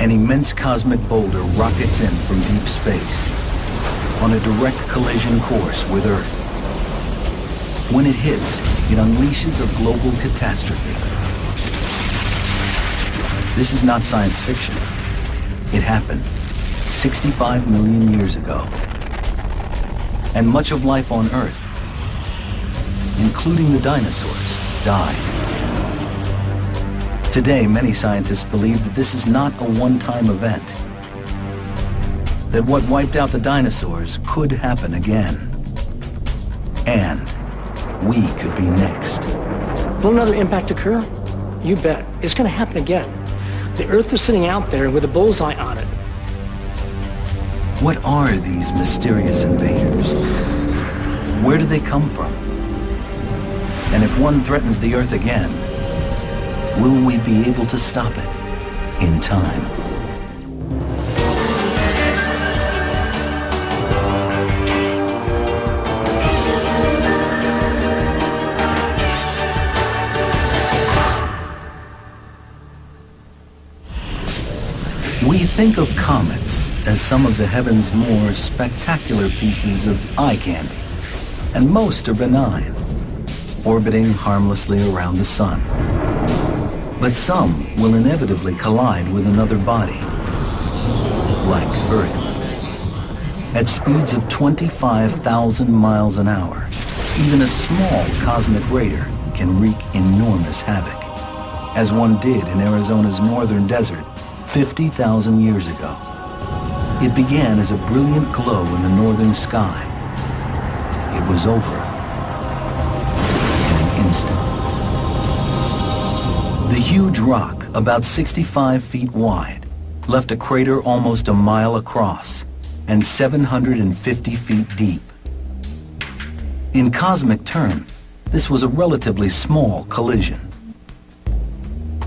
An immense cosmic boulder rockets in from deep space on a direct collision course with Earth. When it hits, it unleashes a global catastrophe. This is not science fiction. It happened 65 million years ago. And much of life on Earth, including the dinosaurs, died. Today, many scientists believe that this is not a one-time event, that what wiped out the dinosaurs could happen again. And we could be next. Will another impact occur? You bet. It's going to happen again. The Earth is sitting out there with a bullseye on it. What are these mysterious invaders? Where do they come from? And if one threatens the Earth again, will we be able to stop it in time? We think of comets as some of the heaven's more spectacular pieces of eye candy, and most are benign, orbiting harmlessly around the sun. But some will inevitably collide with another body, like Earth. At speeds of 25,000 miles an hour, even a small cosmic raider can wreak enormous havoc, as one did in Arizona's northern desert 50,000 years ago. It began as a brilliant glow in the northern sky. It was over in an instant. The huge rock, about 65 feet wide, left a crater almost a mile across and 750 feet deep. In cosmic terms, this was a relatively small collision.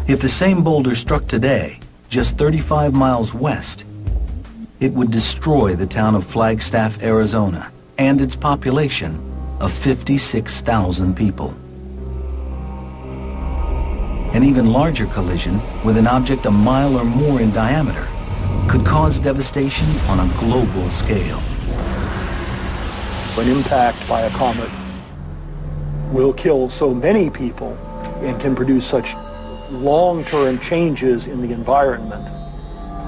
If the same boulder struck today, just 35 miles west, it would destroy the town of Flagstaff, Arizona, and its population of 56,000 people. An even larger collision with an object a mile or more in diameter could cause devastation on a global scale. An impact by a comet will kill so many people and can produce such long-term changes in the environment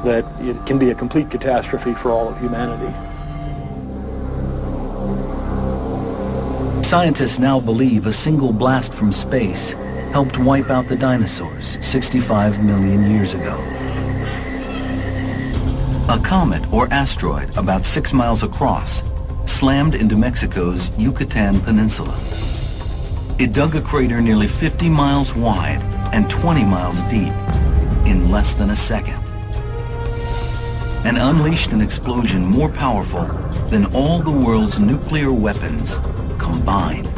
that it can be a complete catastrophe for all of humanity. Scientists now believe a single blast from space helped wipe out the dinosaurs 65 million years ago. A comet or asteroid about 6 miles across slammed into Mexico's Yucatan Peninsula. It dug a crater nearly 50 miles wide and 20 miles deep in less than a second, and unleashed an explosion more powerful than all the world's nuclear weapons combined.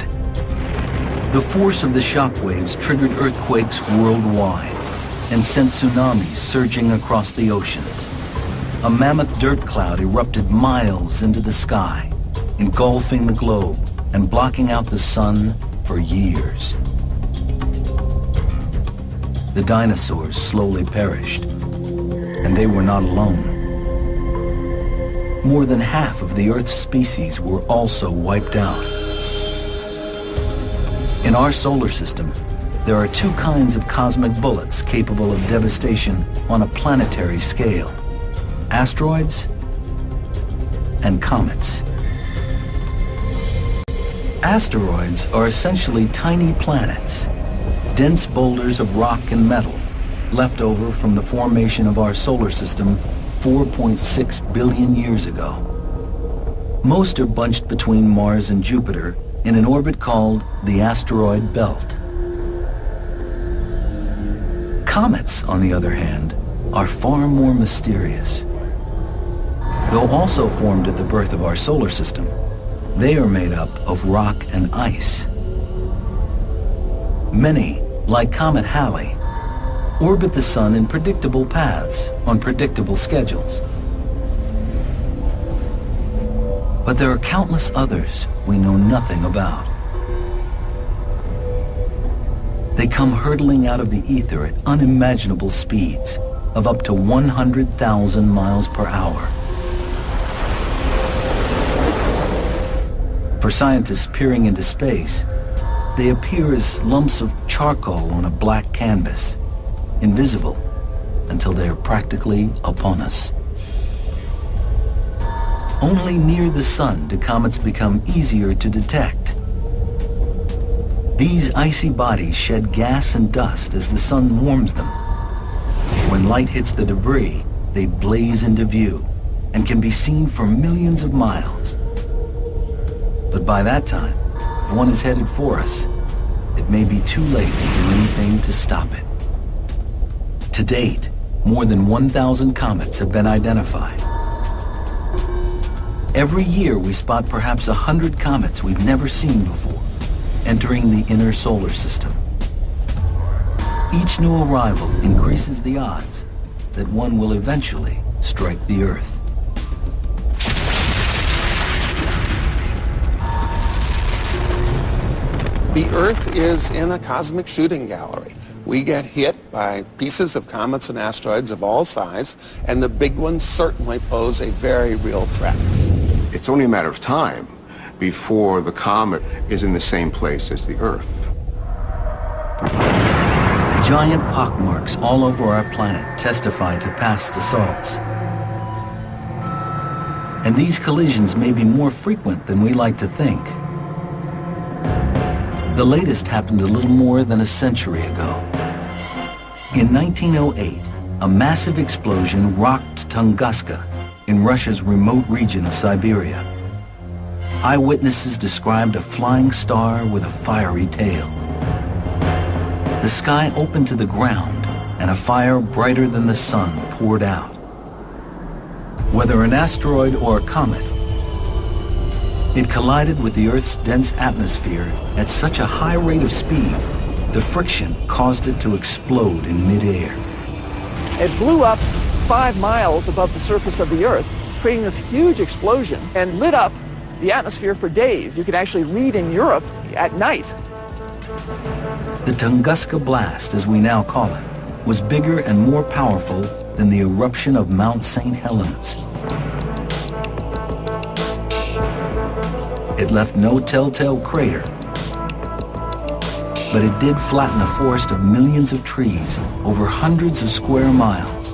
The force of the shockwaves triggered earthquakes worldwide and sent tsunamis surging across the oceans. A mammoth dirt cloud erupted miles into the sky, engulfing the globe and blocking out the sun for years. The dinosaurs slowly perished, and they were not alone. More than half of the Earth's species were also wiped out. In our solar system, there are two kinds of cosmic bullets capable of devastation on a planetary scale: asteroids and comets. Asteroids are essentially tiny planets, dense boulders of rock and metal left over from the formation of our solar system 4.6 billion years ago. Most are bunched between Mars and Jupiter in an orbit called the asteroid belt. Comets, on the other hand, are far more mysterious. Though also formed at the birth of our solar system, they are made up of rock and ice. Many, like Comet Halley, orbit the sun in predictable paths on predictable schedules. But there are countless others we know nothing about. They come hurtling out of the ether at unimaginable speeds, of up to 100,000 miles per hour. For scientists peering into space, they appear as lumps of charcoal on a black canvas, invisible until they are practically upon us. Only near the sun do comets become easier to detect. These icy bodies shed gas and dust as the sun warms them. When light hits the debris, they blaze into view and can be seen for millions of miles. But by that time, if one is headed for us, it may be too late to do anything to stop it. To date, more than 1,000 comets have been identified. Every year we spot perhaps 100 comets we've never seen before, entering the inner solar system. Each new arrival increases the odds that one will eventually strike the Earth. The Earth is in a cosmic shooting gallery. We get hit by pieces of comets and asteroids of all size, and the big ones certainly pose a very real threat. It's only a matter of time before the comet is in the same place as the Earth. Giant pockmarks all over our planet testify to past assaults. And these collisions may be more frequent than we like to think. The latest happened a little more than a century ago. In 1908, a massive explosion rocked Tunguska in Russia's remote region of Siberia. Eyewitnesses described a flying star with a fiery tail. The sky opened to the ground, and a fire brighter than the sun poured out. Whether an asteroid or a comet, it collided with the Earth's dense atmosphere at such a high rate of speed, the friction caused it to explode in midair. It blew up 5 miles above the surface of the Earth, creating this huge explosion and lit up the atmosphere for days. You could actually read in Europe at night. The Tunguska blast, as we now call it, was bigger and more powerful than the eruption of Mount St. Helens. It left no telltale crater, but it did flatten a forest of millions of trees over hundreds of square miles,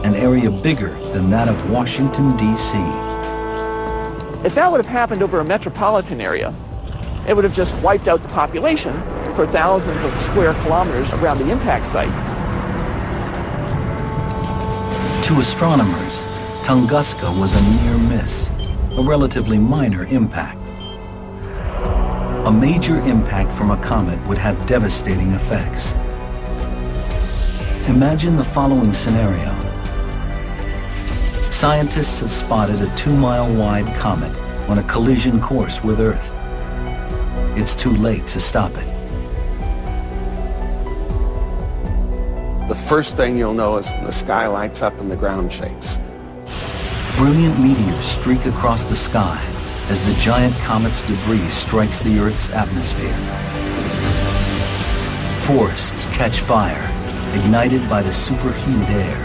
an area bigger than that of Washington, D.C. If that would have happened over a metropolitan area, it would have just wiped out the population for thousands of square kilometers around the impact site. To astronomers, Tunguska was a near miss, a relatively minor impact. A major impact from a comet would have devastating effects. Imagine the following scenario. Scientists have spotted a 2-mile-wide comet on a collision course with Earth. It's too late to stop it. The first thing you'll know is when the sky lights up and the ground shakes. Brilliant meteors streak across the sky as the giant comet's debris strikes the Earth's atmosphere. Forests catch fire, ignited by the superheated air.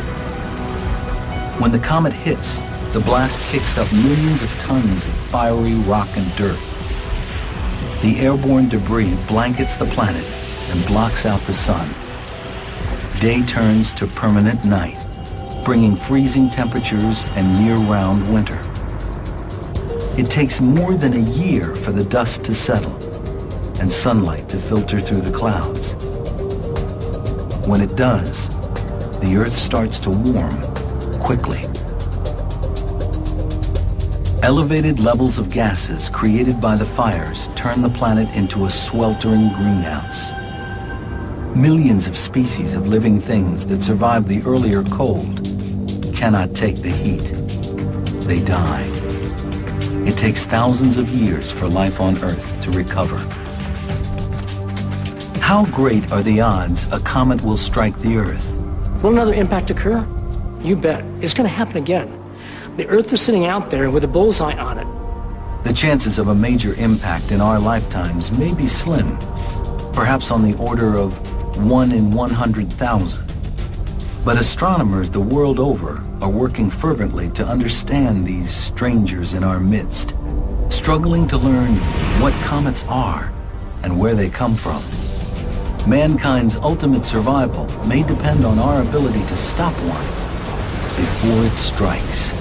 When the comet hits, the blast kicks up millions of tons of fiery rock and dirt. The airborne debris blankets the planet and blocks out the sun. Day turns to permanent night, bringing freezing temperatures and year-round winter. It takes more than a year for the dust to settle and sunlight to filter through the clouds. When it does, the Earth starts to warm quickly. Elevated levels of gases created by the fires turn the planet into a sweltering greenhouse. Millions of species of living things that survived the earlier cold cannot take the heat. They die. It takes thousands of years for life on Earth to recover. How great are the odds a comet will strike the Earth? Will another impact occur? You bet. It's going to happen again. The Earth is sitting out there with a bullseye on it. The chances of a major impact in our lifetimes may be slim, perhaps on the order of 1 in 100,000. But astronomers the world over are working fervently to understand these strangers in our midst, struggling to learn what comets are and where they come from. Mankind's ultimate survival may depend on our ability to stop one before it strikes.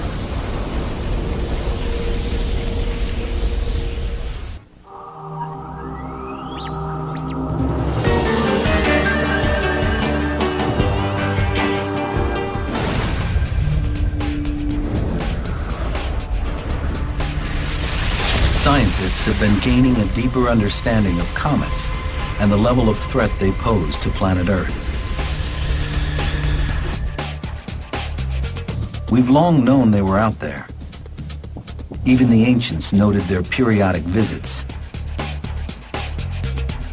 Scientists have been gaining a deeper understanding of comets and the level of threat they pose to planet Earth. We've long known they were out there. Even the ancients noted their periodic visits.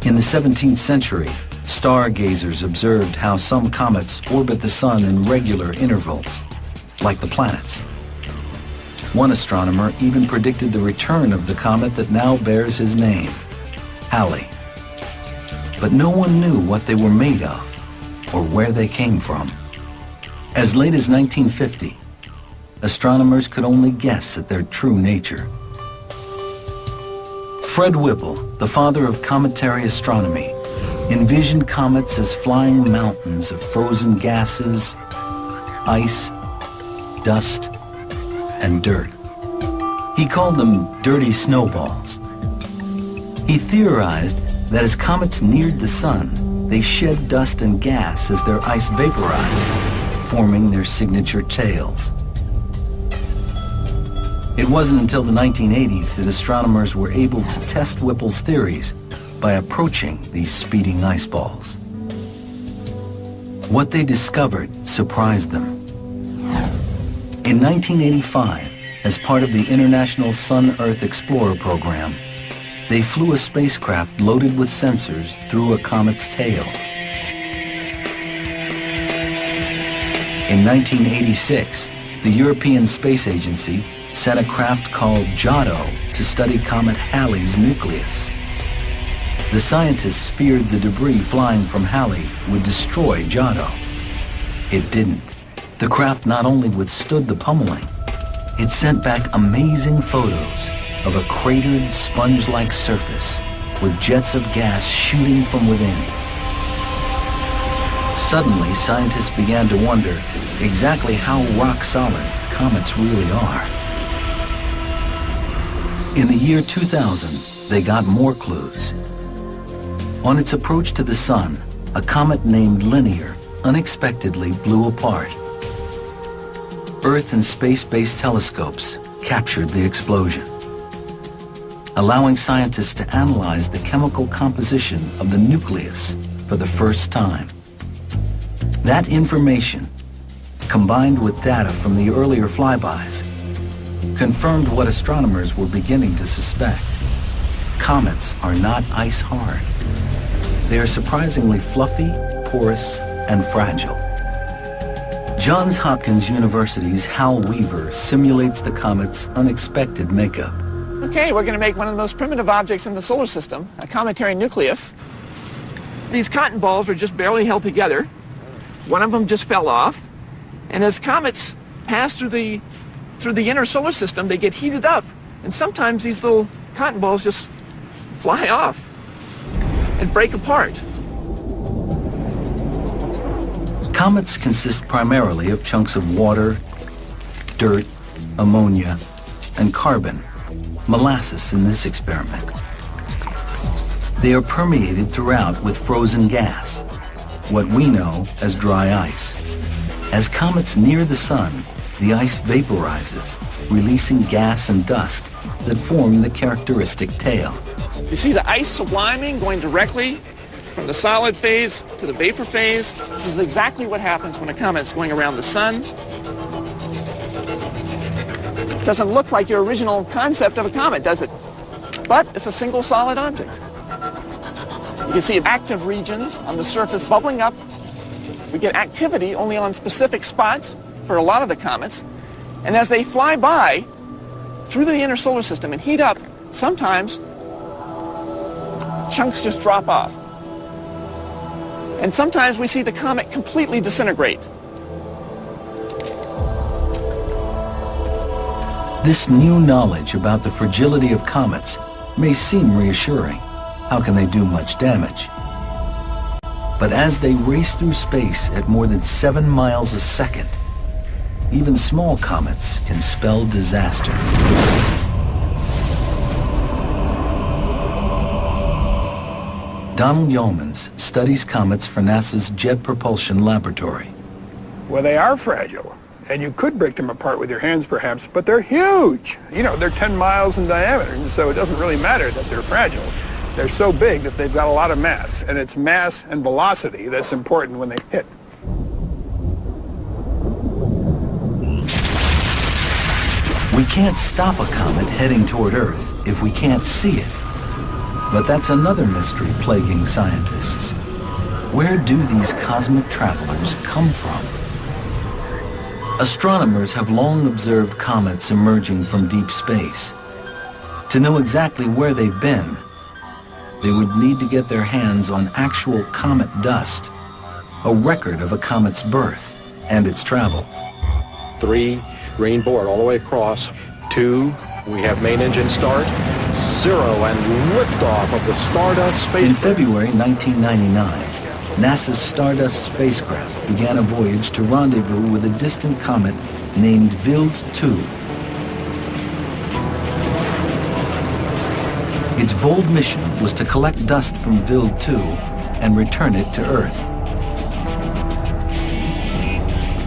In the 17th century, stargazers observed how some comets orbit the sun in regular intervals, like the planets. One astronomer even predicted the return of the comet that now bears his name, Halley. But no one knew what they were made of or where they came from. As late as 1950, astronomers could only guess at their true nature. Fred Whipple, the father of cometary astronomy, envisioned comets as flying mountains of frozen gases, ice, dust, and dirt. He called them dirty snowballs. He theorized that as comets neared the sun, they shed dust and gas as their ice vaporized, forming their signature tails. It wasn't until the 1980s that astronomers were able to test Whipple's theories by approaching these speeding ice balls. What they discovered surprised them. In 1985, as part of the International Sun-Earth Explorer program, they flew a spacecraft loaded with sensors through a comet's tail. In 1986, the European Space Agency sent a craft called Giotto to study Comet Halley's nucleus. The scientists feared the debris flying from Halley would destroy Giotto. It didn't. The craft not only withstood the pummeling, it sent back amazing photos of a cratered, sponge-like surface with jets of gas shooting from within. Suddenly, scientists began to wonder exactly how rock-solid comets really are. In the year 2000, they got more clues. On its approach to the sun, a comet named Linear unexpectedly blew apart. Earth and space-based telescopes captured the explosion, allowing scientists to analyze the chemical composition of the nucleus for the first time. That information, combined with data from the earlier flybys, confirmed what astronomers were beginning to suspect. Comets are not ice hard. They are surprisingly fluffy, porous, and fragile. Johns Hopkins University's Hal Weaver simulates the comet's unexpected makeup. Okay, we're going to make one of the most primitive objects in the solar system, a cometary nucleus. These cotton balls are just barely held together. One of them just fell off. And as comets pass through the inner solar system, they get heated up. And sometimes these little cotton balls just fly off and break apart. Comets consist primarily of chunks of water, dirt, ammonia, and carbon, molasses in this experiment. They are permeated throughout with frozen gas, what we know as dry ice. As comets near the sun, the ice vaporizes, releasing gas and dust that form the characteristic tail. You see the ice subliming, going directly from the solid phase to the vapor phase. This is exactly what happens when a comet's going around the sun. It doesn't look like your original concept of a comet, does it? But it's a single solid object. You can see active regions on the surface bubbling up. We get activity only on specific spots for a lot of the comets. And as they fly by through the inner solar system and heat up, sometimes chunks just drop off. And sometimes we see the comet completely disintegrate. This new knowledge about the fragility of comets may seem reassuring. How can they do much damage? But as they race through space at more than 7 miles a second, even small comets can spell disaster. Donald Yeomans studies comets for NASA's Jet Propulsion Laboratory. Well, they are fragile, and you could break them apart with your hands perhaps, but they're huge. You know, they're 10 miles in diameter, and so it doesn't really matter that they're fragile. They're so big that they've got a lot of mass, and it's mass and velocity that's important when they hit. We can't stop a comet heading toward Earth if we can't see it. But that's another mystery plaguing scientists. Where do these cosmic travelers come from? Astronomers have long observed comets emerging from deep space. To know exactly where they've been, they would need to get their hands on actual comet dust, a record of a comet's birth and its travels. 3, green board all the way across. 2, we have main engine start. 0, and liftoff of the Stardust spacecraft. In February 1999, NASA's Stardust spacecraft began a voyage to rendezvous with a distant comet named Wild 2. Its bold mission was to collect dust from Wild 2 and return it to Earth.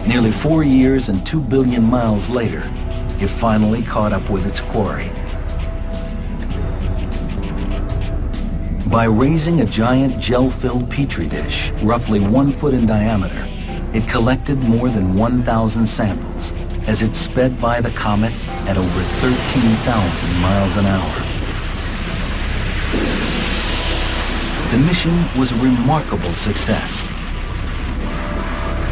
Nearly 4 years and 2 billion miles later, it finally caught up with its quarry. By raising a giant gel-filled petri dish, roughly 1 foot in diameter, it collected more than 1,000 samples as it sped by the comet at over 13,000 miles an hour. The mission was a remarkable success.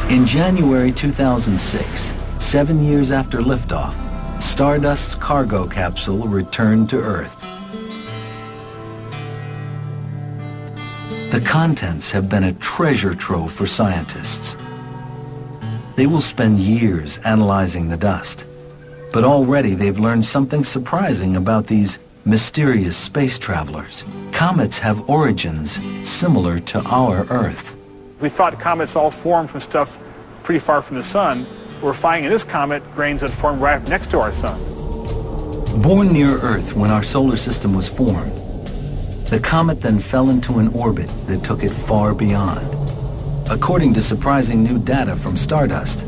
In January 2006, 7 years after liftoff, Stardust's cargo capsule returned to Earth. The contents have been a treasure trove for scientists. They will spend years analyzing the dust, but already they've learned something surprising about these mysterious space travelers. Comets have origins similar to our Earth. We thought comets all formed from stuff pretty far from the sun. We're finding in this comet grains that formed right next to our sun. Born near Earth when our solar system was formed, the comet then fell into an orbit that took it far beyond. According to surprising new data from Stardust,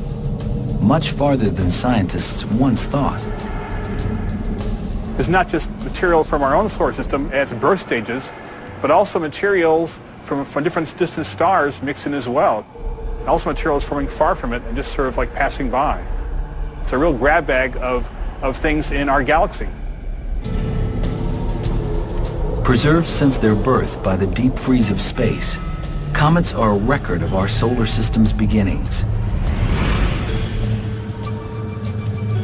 much farther than scientists once thought. It's not just material from our own solar system at its birth stages, but also materials from different distant stars mixed in as well. And also materials forming far from it and just sort of like passing by. It's a real grab bag of things in our galaxy. Preserved since their birth by the deep freeze of space, comets are a record of our solar system's beginnings.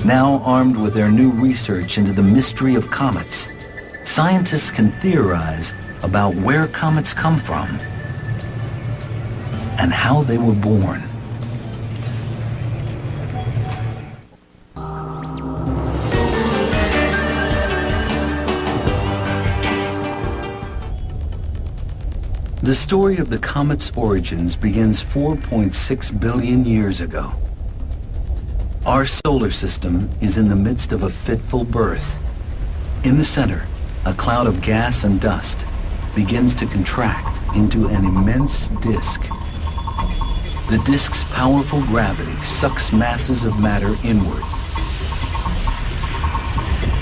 Now armed with their new research into the mystery of comets, scientists can theorize about where comets come from and how they were born. The story of the comet's origins begins 4.6 billion years ago. Our solar system is in the midst of a fitful birth. In the center, a cloud of gas and dust begins to contract into an immense disk. The disk's powerful gravity sucks masses of matter inward.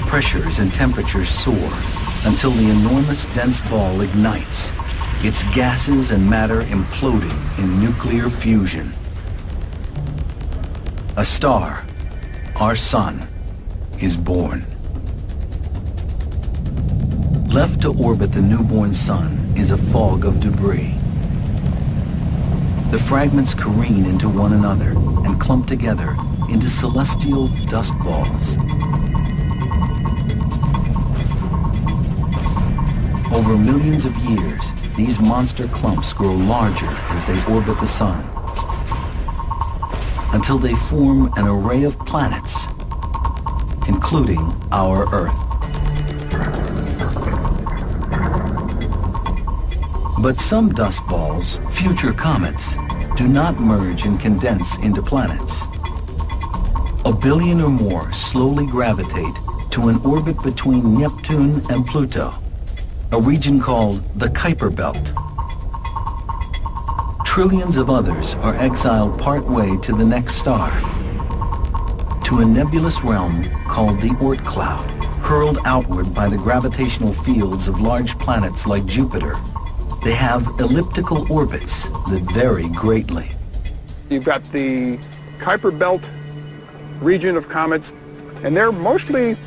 Pressures and temperatures soar until the enormous dense ball ignites, its gases and matter imploding in nuclear fusion. A star, our sun, is born. Left to orbit the newborn sun is a fog of debris. The fragments careen into one another and clump together into celestial dust balls. Over millions of years, these monster clumps grow larger as they orbit the sun, until they form an array of planets including our Earth. But some dust balls, future comets, do not merge and condense into planets. A billion or more slowly gravitate to an orbit between Neptune and Pluto, a region called the Kuiper Belt. Trillions of others are exiled partway to the next star, to a nebulous realm called the Oort cloud, hurled outward by the gravitational fields of large planets like Jupiter. They have elliptical orbits that vary greatly. You've got the Kuiper Belt region of comets, and they're mostly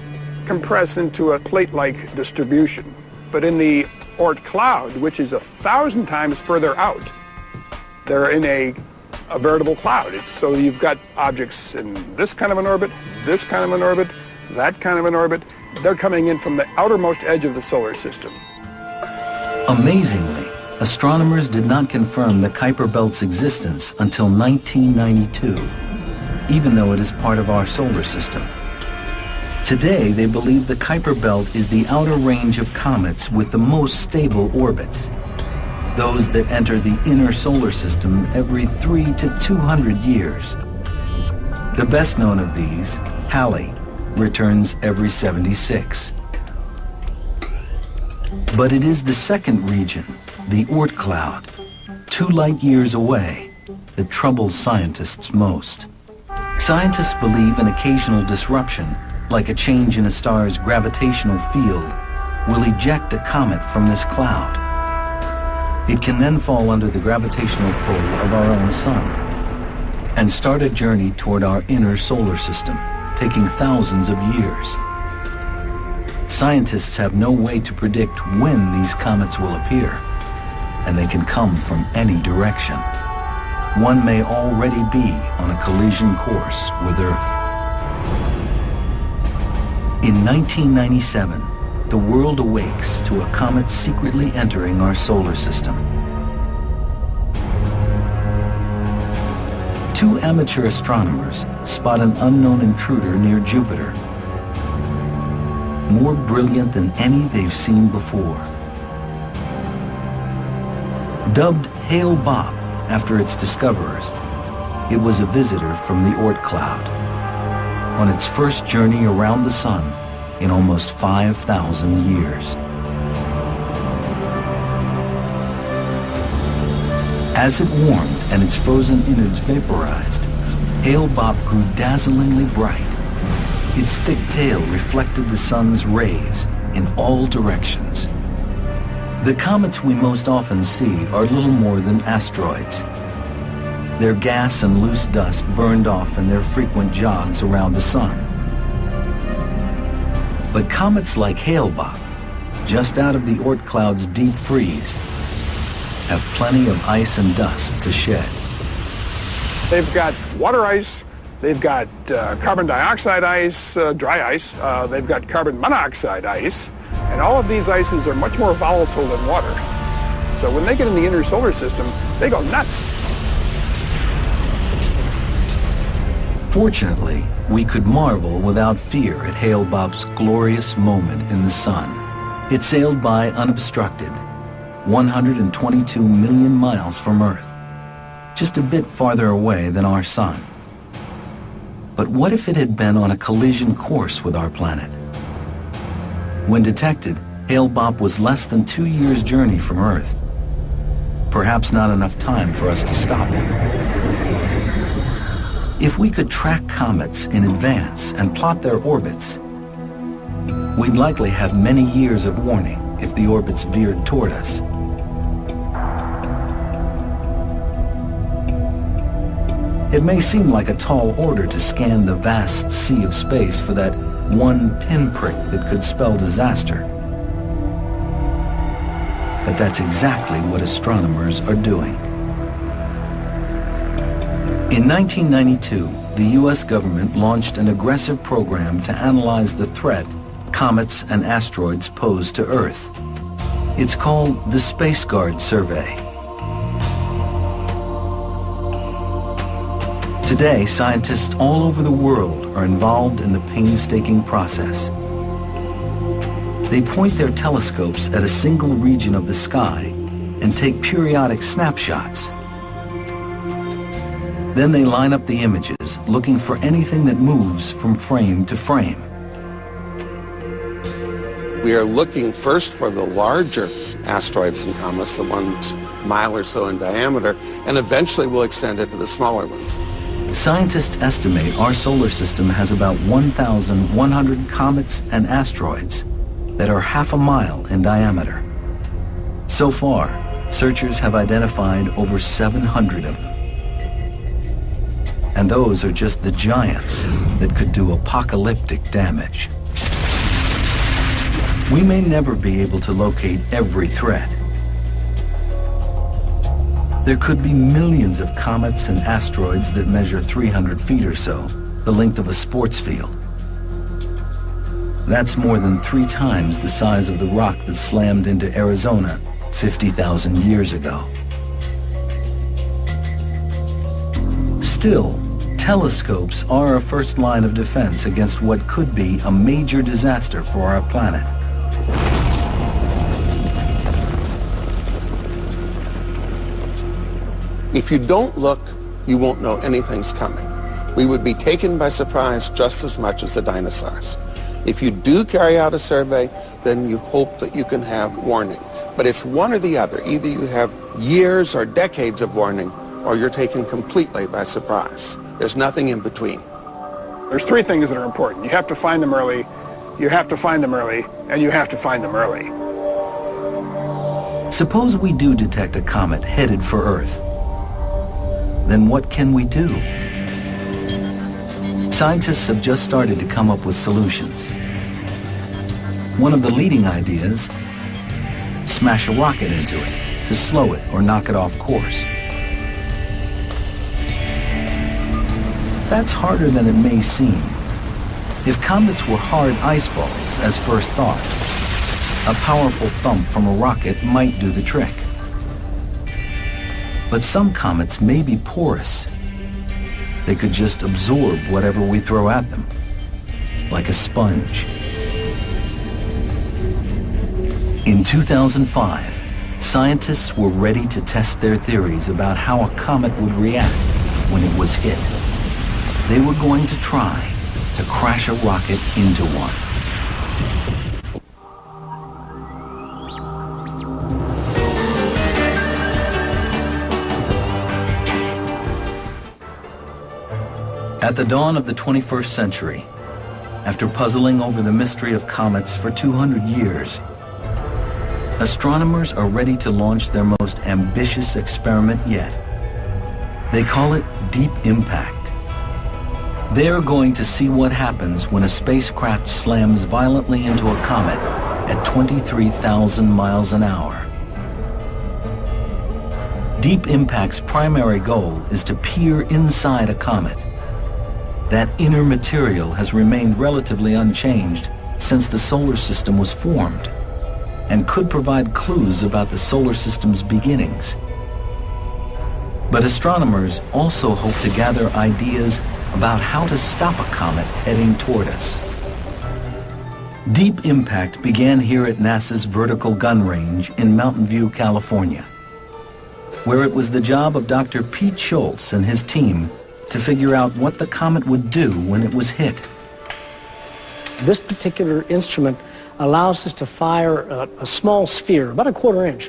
compressed into a plate-like distribution. But in the Oort cloud, which is 1,000 times further out, they're in a veritable cloud. So you've got objects in this kind of an orbit, this kind of an orbit, that kind of an orbit. They're coming in from the outermost edge of the solar system. Amazingly, astronomers did not confirm the Kuiper Belt's existence until 1992, even though it is part of our solar system. Today, they believe the Kuiper Belt is the outer range of comets with the most stable orbits, those that enter the inner solar system every 3 to 200 years. The best known of these, Halley, returns every 76. But it is the second region, the Oort cloud, 2 light years away, that troubles scientists most. Scientists believe an occasional disruption, like a change in a star's gravitational field, will eject a comet from this cloud. It can then fall under the gravitational pull of our own sun and start a journey toward our inner solar system, taking thousands of years. Scientists have no way to predict when these comets will appear, and they can come from any direction. One may already be on a collision course with Earth. In 1997, the world awakes to a comet secretly entering our solar system. 2 amateur astronomers spot an unknown intruder near Jupiter, more brilliant than any they've seen before. Dubbed Hale-Bopp after its discoverers, it was a visitor from the Oort cloud, on its first journey around the sun in almost 5,000 years. As it warmed and its frozen innards vaporized, Hale-Bopp grew dazzlingly bright. Its thick tail reflected the sun's rays in all directions. The comets we most often see are little more than asteroids. Their gas and loose dust burned off in their frequent jogs around the sun. But comets like Hale-Bopp, just out of the Oort cloud's deep freeze, have plenty of ice and dust to shed. They've got water ice, they've got carbon dioxide ice, dry ice, they've got carbon monoxide ice, and all of these ices are much more volatile than water. So when they get in the inner solar system, they go nuts. Fortunately, we could marvel without fear at Hale-Bopp's glorious moment in the sun. It sailed by unobstructed, 122 million miles from Earth, just a bit farther away than our sun. But what if it had been on a collision course with our planet? When detected, Hale-Bopp was less than 2 years' journey from Earth. Perhaps not enough time for us to stop it. If we could track comets in advance and plot their orbits, we'd likely have many years of warning if the orbits veered toward us. It may seem like a tall order to scan the vast sea of space for that one pinprick that could spell disaster. But that's exactly what astronomers are doing. In 1992, the U.S. government launched an aggressive program to analyze the threat comets and asteroids pose to Earth. It's called the Space Guard Survey. Today, scientists all over the world are involved in the painstaking process. They point their telescopes at a single region of the sky and take periodic snapshots. Then they line up the images, looking for anything that moves from frame to frame. We are looking first for the larger asteroids and comets, the ones a mile or so in diameter, and eventually we'll extend it to the smaller ones. Scientists estimate our solar system has about 1,100 comets and asteroids that are half a mile in diameter. So far, searchers have identified over 700 of them. And those are just the giants that could do apocalyptic damage. We may never be able to locate every threat. There could be millions of comets and asteroids that measure 300 feet or so, the length of a sports field. That's more than 3 times the size of the rock that slammed into Arizona 50,000 years ago. Still, telescopes are a first line of defense against what could be a major disaster for our planet. If you don't look, you won't know anything's coming. We would be taken by surprise just as much as the dinosaurs. If you do carry out a survey, then you hope that you can have warning. But it's one or the other. Either you have years or decades of warning, or you're taken completely by surprise. There's nothing in between. There's 3 things that are important. You have to find them early, you have to find them early, and you have to find them early. Suppose we do detect a comet headed for Earth. Then what can we do? Scientists have just started to come up with solutions. One of the leading ideas, smash a rocket into it to slow it or knock it off course. That's harder than it may seem. If comets were hard ice balls, as first thought, a powerful thump from a rocket might do the trick. But some comets may be porous. They could just absorb whatever we throw at them, like a sponge. In 2005, scientists were ready to test their theories about how a comet would react when it was hit. They were going to try to crash a rocket into one. At the dawn of the 21st century, after puzzling over the mystery of comets for 200 years, astronomers are ready to launch their most ambitious experiment yet. They call it Deep Impact. They're going to see what happens when a spacecraft slams violently into a comet at 23,000 miles an hour. Deep Impact's primary goal is to peer inside a comet. That inner material has remained relatively unchanged since the solar system was formed and could provide clues about the solar system's beginnings. But astronomers also hope to gather ideas about how to stop a comet heading toward us. Deep Impact began here at NASA's Vertical Gun Range in Mountain View, California, where it was the job of Dr. Pete Schultz and his team to figure out what the comet would do when it was hit. This particular instrument allows us to fire a small sphere, about a 1/4 inch,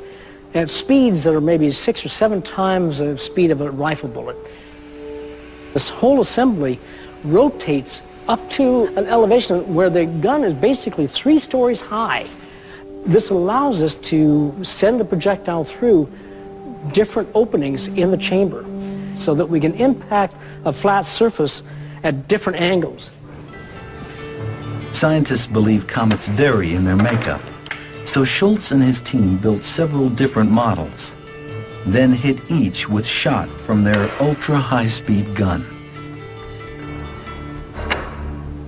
at speeds that are maybe 6 or 7 times the speed of a rifle bullet. This whole assembly rotates up to an elevation where the gun is basically 3 stories high. This allows us to send the projectile through different openings in the chamber so that we can impact a flat surface at different angles. Scientists believe comets vary in their makeup, so Schultz and his team built several different models, then hit each with shot from their ultra-high-speed gun.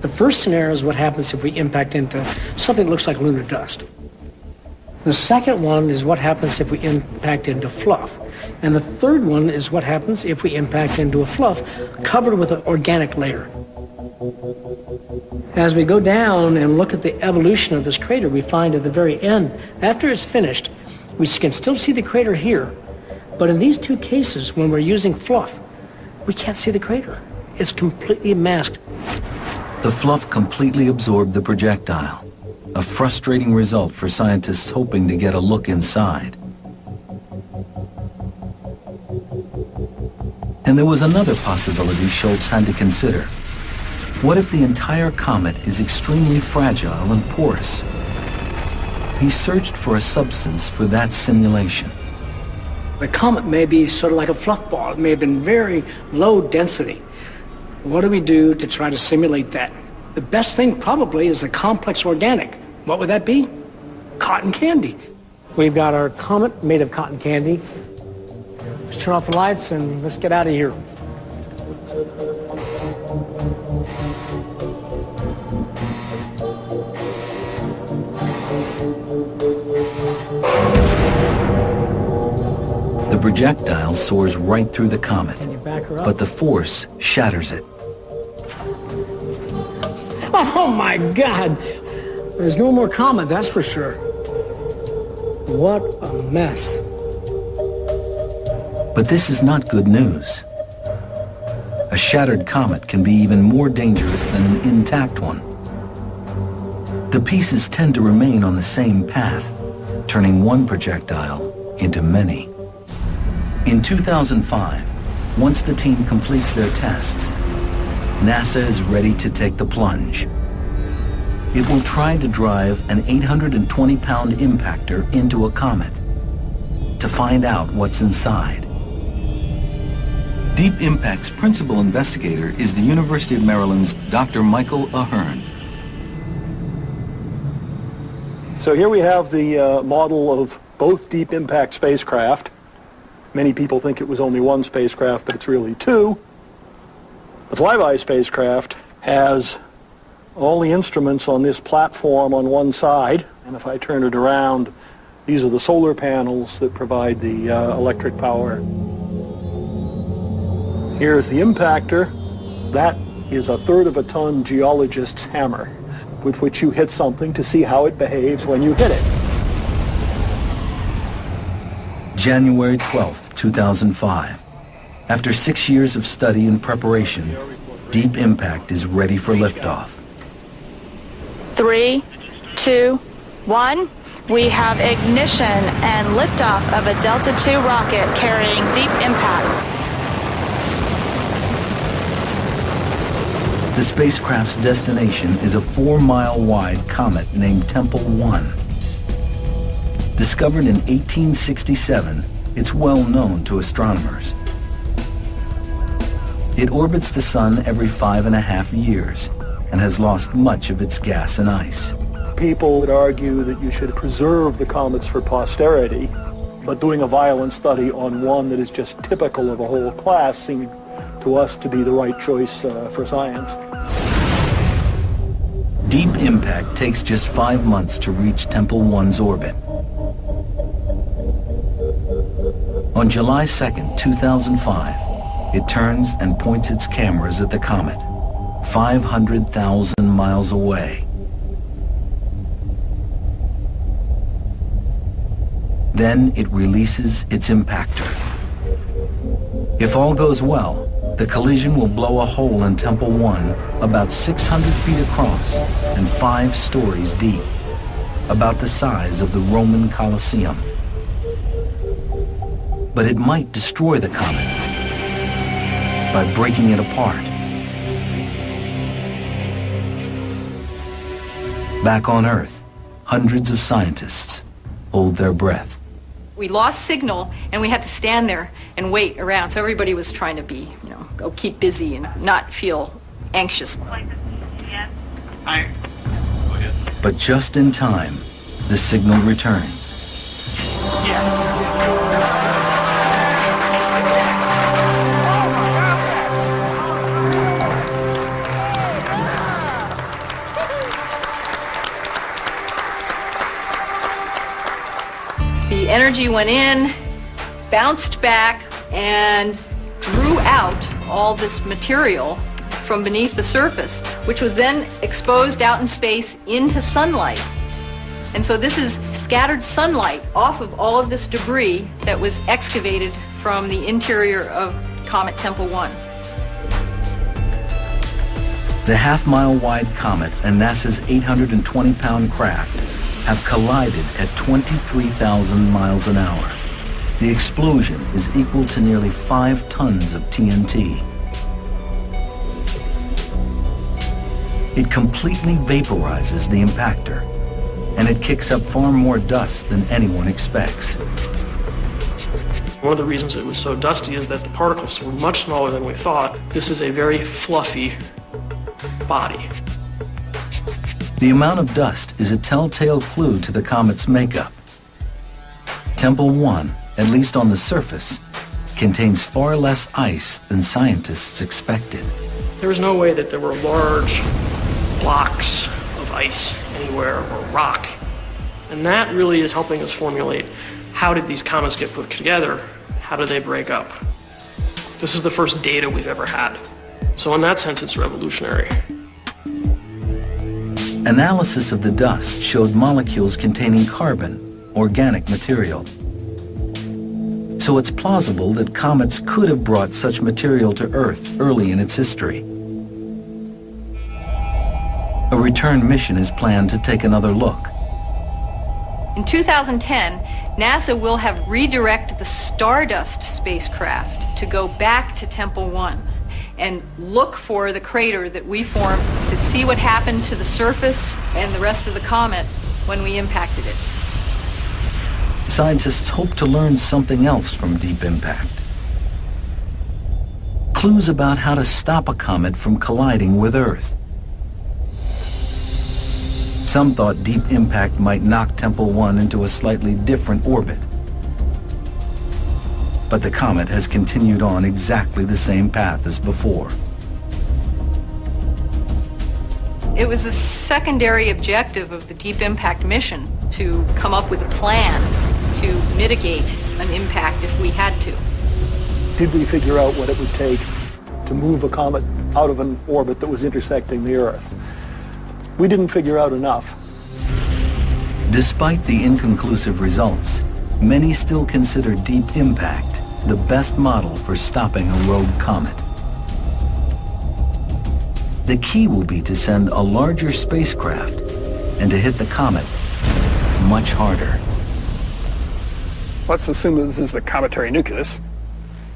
The first scenario is what happens if we impact into something that looks like lunar dust. The second one is what happens if we impact into fluff. And the third one is what happens if we impact into a fluff covered with an organic layer. As we go down and look at the evolution of this crater, we find at the very end, after it's finished, we can still see the crater here. But in these two cases, when we're using fluff, we can't see the crater. It's completely masked. The fluff completely absorbed the projectile, a frustrating result for scientists hoping to get a look inside. And there was another possibility Schultz had to consider. What if the entire comet is extremely fragile and porous? He searched for a substance for that simulation. The comet may be sort of like a fluff ball. It may have been very low density. What do we do to try to simulate that? The best thing probably is a complex organic. What would that be? Cotton candy. We've got our comet made of cotton candy. Let's turn off the lights and let's get out of here. The projectile soars right through the comet, Can you back her up? but the force shatters it. Oh my God! There's no more comet, that's for sure. What a mess. But this is not good news. A shattered comet can be even more dangerous than an intact one. The pieces tend to remain on the same path, turning one projectile into many. In 2005, once the team completes their tests, NASA is ready to take the plunge. It will try to drive an 820-pound impactor into a comet to find out what's inside. Deep Impact's principal investigator is the University of Maryland's Dr. Michael Ahern. So here we have the model of both Deep Impact spacecraft. Many people think it was only one spacecraft, but it's really two. The flyby spacecraft has all the instruments on this platform on one side, and if I turn it around, these are the solar panels that provide the electric power. Here's the impactor. That is a third of a ton geologist's hammer with which you hit something to see how it behaves when you hit it. January 12th, 2005. After 6 years of study and preparation, Deep Impact is ready for liftoff. 3, 2, 1. We have ignition and liftoff of a Delta II rocket carrying Deep Impact. The spacecraft's destination is a 4-mile-wide comet named Tempel 1. Discovered in 1867, it's well known to astronomers. It orbits the Sun every 5.5 years and has lost much of its gas and ice. People would argue that you should preserve the comets for posterity, but doing a violent study on one that is just typical of a whole class seemed to us to be the right choice for science. Deep Impact takes just 5 months to reach Tempel 1's orbit. On July 2nd, 2005, it turns and points its cameras at the comet, 500,000 miles away. Then it releases its impactor. If all goes well, the collision will blow a hole in Tempel 1 about 600 feet across and 5 stories deep, about the size of the Roman Colosseum. But it might destroy the comet by breaking it apart. Back on Earth, hundreds of scientists hold their breath. We lost signal and we had to stand there and wait around. So everybody was trying to be, go keep busy and not feel anxious. But just in time, the signal returns. The energy went in, bounced back and drew out all this material from beneath the surface, which was then exposed out in space into sunlight. And so this is scattered sunlight off of all of this debris that was excavated from the interior of Comet Tempel 1. The half-mile-wide Comet and NASA's 820-pound craft have collided at 23,000 miles an hour. The explosion is equal to nearly 5 tons of TNT. It completely vaporizes the impactor, and it kicks up far more dust than anyone expects. One of the reasons it was so dusty is that the particles were much smaller than we thought. This is a very fluffy body. The amount of dust is a telltale clue to the comet's makeup. Tempel 1, at least on the surface, contains far less ice than scientists expected. There was no way that there were large blocks of ice anywhere or rock. And that really is helping us formulate how did these comets get put together? How did they break up? This is the first data we've ever had. So in that sense, it's revolutionary. Analysis of the dust showed molecules containing carbon, organic material. So it's plausible that comets could have brought such material to Earth early in its history. A return mission is planned to take another look. In 2010, NASA will have redirected the Stardust spacecraft to go back to Tempel 1 and look for the crater that we formed to see what happened to the surface and the rest of the comet when we impacted it. Scientists hope to learn something else from deep impact. Clues about how to stop a comet from colliding with Earth. Some thought deep impact might knock Tempel 1 into a slightly different orbit. But the comet has continued on exactly the same path as before. It was a secondary objective of the deep impact mission to come up with a plan to mitigate an impact if we had to. Did we figure out what it would take to move a comet out of an orbit that was intersecting the Earth? We didn't figure out enough. Despite the inconclusive results, many still consider deep impact the best model for stopping a rogue comet. The key will be to send a larger spacecraft and to hit the comet much harder. Let's assume that this is the cometary nucleus.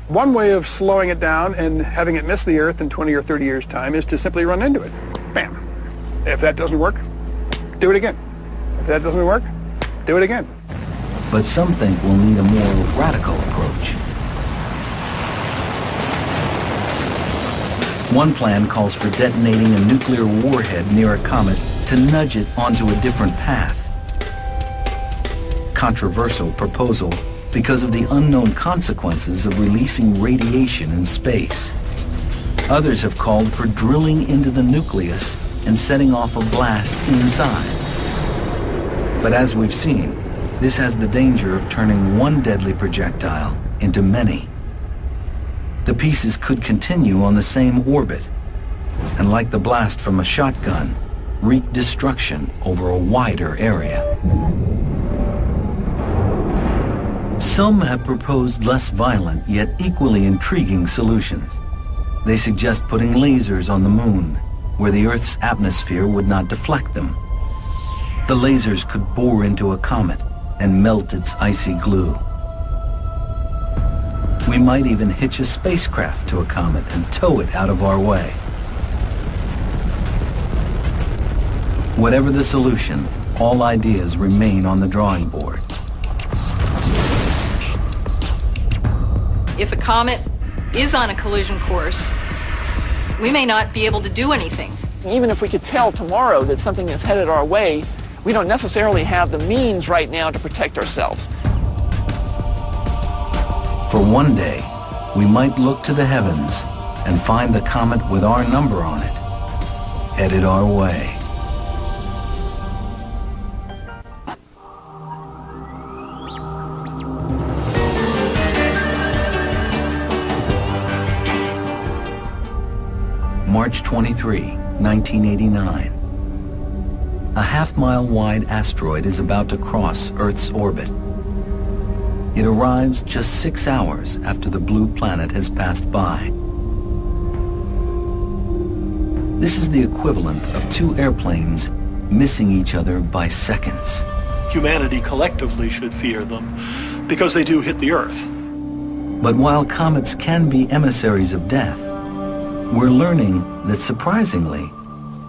One way of slowing it down and having it miss the Earth in 20 or 30 years' time is to simply run into it. Bam. If that doesn't work, do it again. If that doesn't work, do it again. But some think we'll need a more radical approach. One plan calls for detonating a nuclear warhead near a comet to nudge it onto a different path. Controversial proposal because of the unknown consequences of releasing radiation in space. Others have called for drilling into the nucleus and setting off a blast inside. But as we've seen, this has the danger of turning one deadly projectile into many. The pieces could continue on the same orbit, and like the blast from a shotgun, wreak destruction over a wider area. Some have proposed less violent yet equally intriguing solutions. They suggest putting lasers on the moon, where the Earth's atmosphere would not deflect them. The lasers could bore into a comet and melt its icy glue. We might even hitch a spacecraft to a comet and tow it out of our way. Whatever the solution, all ideas remain on the drawing board. If a comet is on a collision course, we may not be able to do anything. Even if we could tell tomorrow that something is headed our way, we don't necessarily have the means right now to protect ourselves. For one day, we might look to the heavens and find the comet with our number on it, headed our way. March 23, 1989. A half-mile wide asteroid is about to cross Earth's orbit. It arrives just 6 hours after the blue planet has passed by. This is the equivalent of two airplanes missing each other by seconds. Humanity collectively should fear them because they do hit the Earth. But while comets can be emissaries of death, we're learning that surprisingly,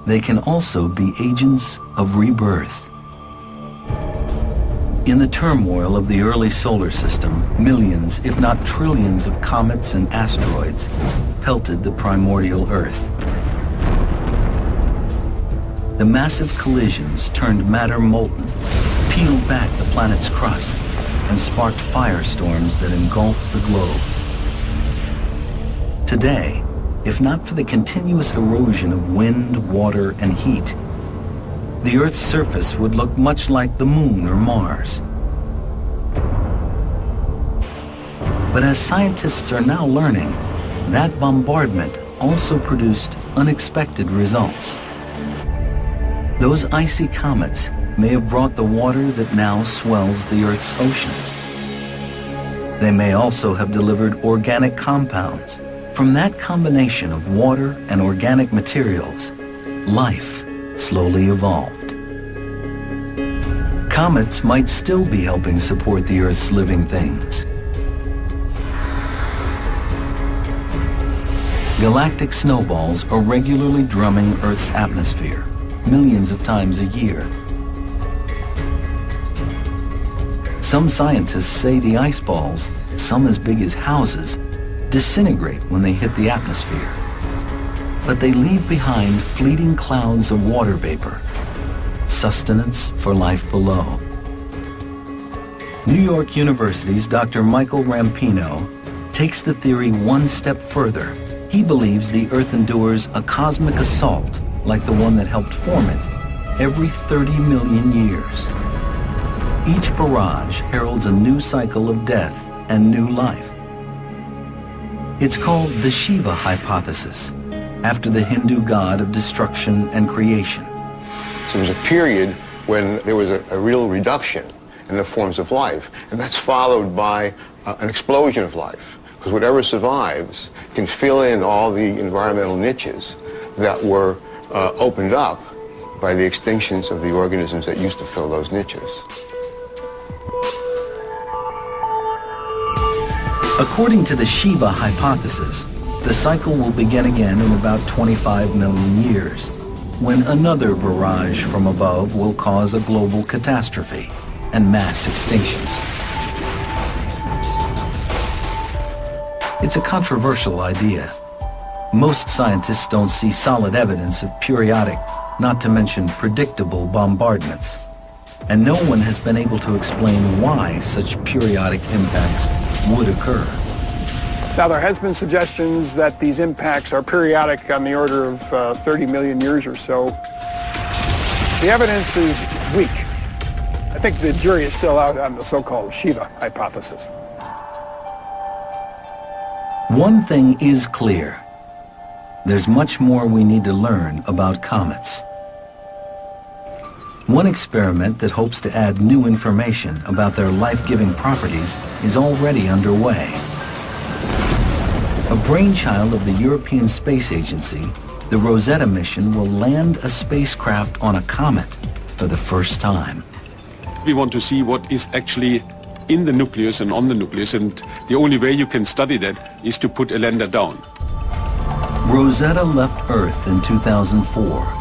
they can also be agents of rebirth. In the turmoil of the early solar system, millions, if not trillions of comets and asteroids pelted the primordial Earth. The massive collisions turned matter molten, peeled back the planet's crust, and sparked firestorms that engulfed the globe. Today, if not for the continuous erosion of wind, water, and heat, the Earth's surface would look much like the Moon or Mars. But as scientists are now learning, that bombardment also produced unexpected results. Those icy comets may have brought the water that now swells the Earth's oceans. They may also have delivered organic compounds. From that combination of water and organic materials, life slowly evolved. Comets might still be helping support the Earth's living things. Galactic snowballs are regularly drumming Earth's atmosphere, millions of times a year. Some scientists say the ice balls, some as big as houses, disintegrate when they hit the atmosphere. But they leave behind fleeting clouds of water vapor, sustenance for life below. New York University's Dr. Michael Rampino takes the theory one step further. He believes the Earth endures a cosmic assault like the one that helped form it every 30 million years. Each barrage heralds a new cycle of death and new life. It's called the Shiva hypothesis, after the Hindu god of destruction and creation. So there was a period when there was a real reduction in the forms of life, and that's followed by an explosion of life, because whatever survives can fill in all the environmental niches that were opened up by the extinctions of the organisms that used to fill those niches. According to the Shiva hypothesis, the cycle will begin again in about 25 million years, when another barrage from above will cause a global catastrophe and mass extinctions. It's a controversial idea. Most scientists don't see solid evidence of periodic, not to mention predictable, bombardments. And no one has been able to explain why such periodic impacts would occur. Now, there has been suggestions that these impacts are periodic on the order of 30 million years or so. The evidence is weak. I think the jury is still out on the so-called Shiva hypothesis. One thing is clear. There's much more we need to learn about comets. One experiment that hopes to add new information about their life-giving properties is already underway. A brainchild of the European Space Agency, the Rosetta mission will land a spacecraft on a comet for the first time. We want to see what is actually in the nucleus and on the nucleus, and the only way you can study that is to put a lander down. Rosetta left Earth in 2004.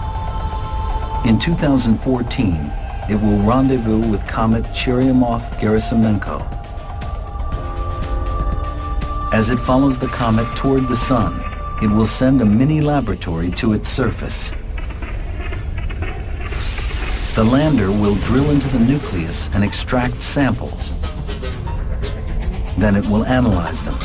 In 2014, it will rendezvous with comet Churyumov-Gerasimenko. As it follows the comet toward the sun, it will send a mini laboratory to its surface. The lander will drill into the nucleus and extract samples. Then it will analyze them.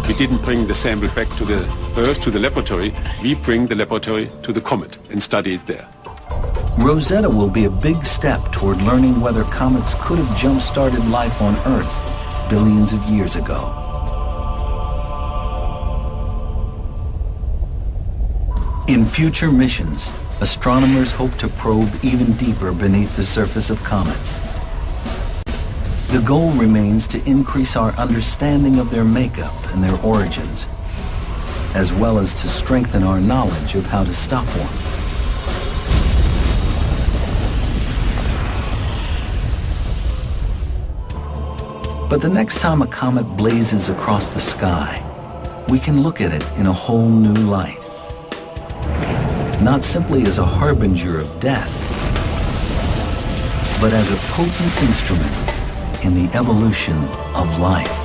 We didn't bring the sample back to the Earth, to the laboratory. We bring the laboratory to the comet and study it there. Rosetta will be a big step toward learning whether comets could have jump-started life on Earth billions of years ago. In future missions, astronomers hope to probe even deeper beneath the surface of comets. The goal remains to increase our understanding of their makeup and their origins, as well as to strengthen our knowledge of how to stop one. But the next time a comet blazes across the sky, we can look at it in a whole new light. Not simply as a harbinger of death, but as a potent instrument in the evolution of life.